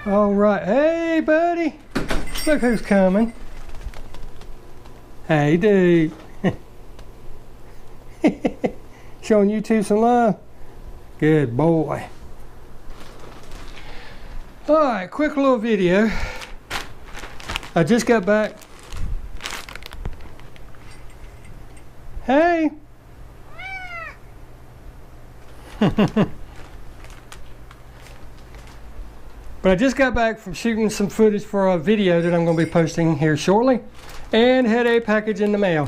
All right, hey buddy, look who's coming. Hey dude. Showing YouTube some love. Good boy. All right, quick little video. I just got back. Hey. But I just got back from shooting some footage for a video that I'm going to be posting here shortly, and had a package in the mail.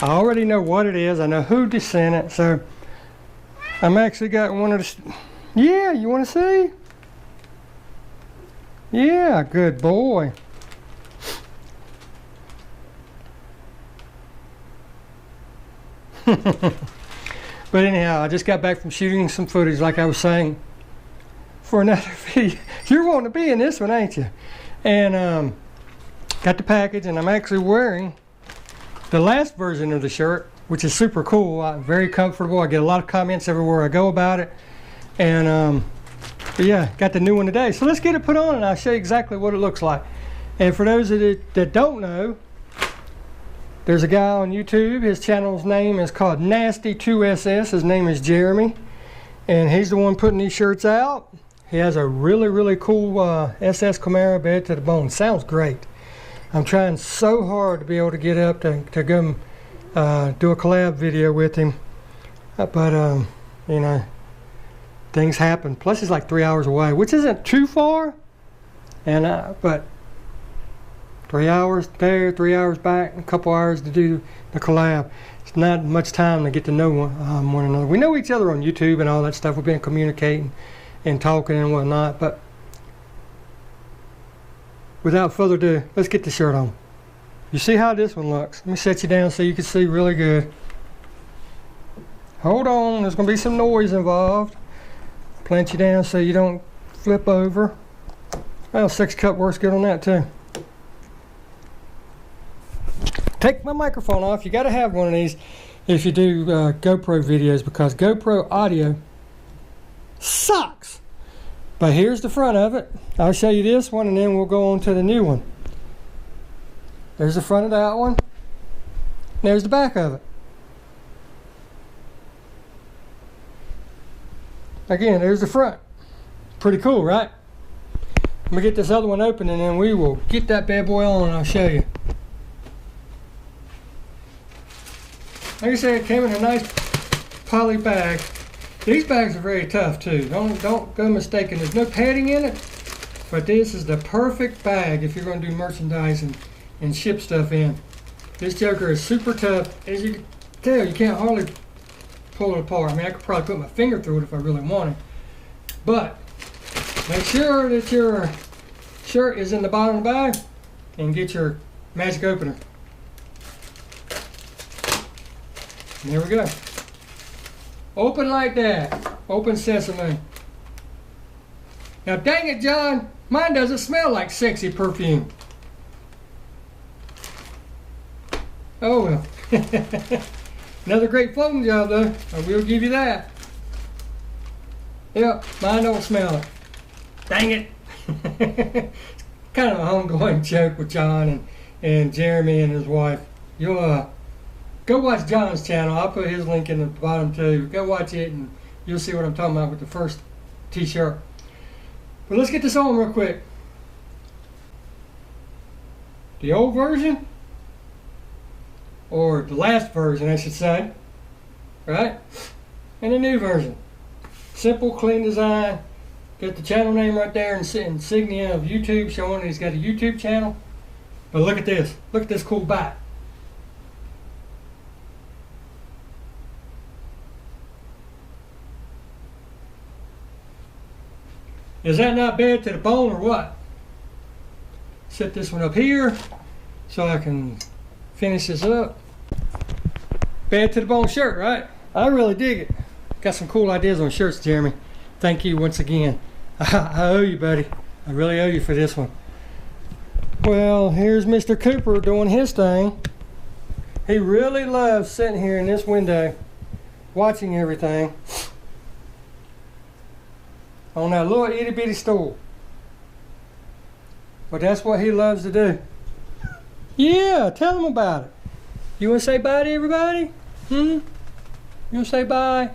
I already know what it is. I know who to send it, so I'm actually got one of the... Yeah, you want to see? Yeah, good boy. But anyhow, I just got back from shooting some footage, like I was saying, for another video. You're wanting to be in this one, ain't you? And got the package, and I'm actually wearing the last version of the shirt, which is super cool. Very comfortable. I get a lot of comments everywhere I go about it. And but yeah, got the new one today. So let's get it put on, and I'll show you exactly what it looks like. And for those that don't know, there's a guy on YouTube. His channel's name is called Nasty2SS. His name is Jeremy, and he's the one putting these shirts out. He has a really cool SS Camaro bed to the bone. Sounds great. I'm trying so hard to be able to get up to go do a collab video with him. But you know, things happen. Plus he's like 3 hours away, which isn't too far. And but 3 hours there, 3 hours back, a couple hours to do the collab. It's not much time to get to know one another. We know each other on YouTube and all that stuff. We've been communicating and talking and whatnot, but without further ado, let's get the shirt on. You see how this one looks? Let me set you down so you can see really good. Hold on, there's going to be some noise involved. Plant you down so you don't flip over. Well, 6 cup works good on that too. Take my microphone off. You got to have one of these if you do GoPro videos, because GoPro audio sucks. But here's the front of it. I'll show you this one, and then we'll go on to the new one. There's the front of that one. There's the back of it. Again, there's the front. Pretty cool, right? Let me get this other one open, and then we will get that bad boy on, and I'll show you. Like I said, it came in a nice poly bag. These bags are very tough too. Don't go mistaken. There's no padding in it, but this is the perfect bag if you're going to do merchandise and ship stuff in. This joker is super tough. As you can tell, you can't hardly pull it apart. I mean, I could probably put my finger through it if I really wanted. But make sure that your shirt is in the bottom of the bag, and get your magic opener. And there we go. Open like that. Open sesame. Now dang it, John, mine doesn't smell like sexy perfume. Oh well. Another great floating job though. I will give you that. Yep, mine don't smell it. Dang it. It's kind of an ongoing joke with John and Jeremy and his wife. You'll go watch John's channel. I'll put his link in the bottom too. Go watch it and you'll see what I'm talking about with the first t-shirt. But let's get this on real quick. The old version, or the last version I should say, right? And the new version. Simple, clean design. Got the channel name right there and insignia of YouTube showing he's got a YouTube channel. But look at this. Look at this cool back. Is that not bad to the bone or what? Set this one up here so I can finish this up. Bad to the bone shirt, right? I really dig it. Got some cool ideas on shirts, Jeremy. Thank you once again. I owe you, buddy. I really owe you for this one. Well, here's Mr. Cooper doing his thing. He really loves sitting here in this window watching everything on that little itty bitty stool. But that's what he loves to do. Yeah, tell him about it. You want to say bye to everybody? You want to say bye?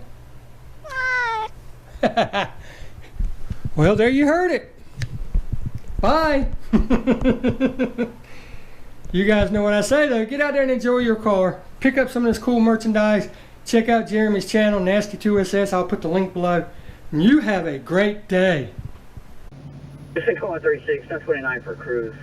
Bye. Well, there you heard it. Bye. You guys know what I say though. Get out there and enjoy your car. Pick up some of this cool merchandise. Check out Jeremy's channel, Nasty2SS. I'll put the link below. And you have a great day. 6136, 1029 for cruise.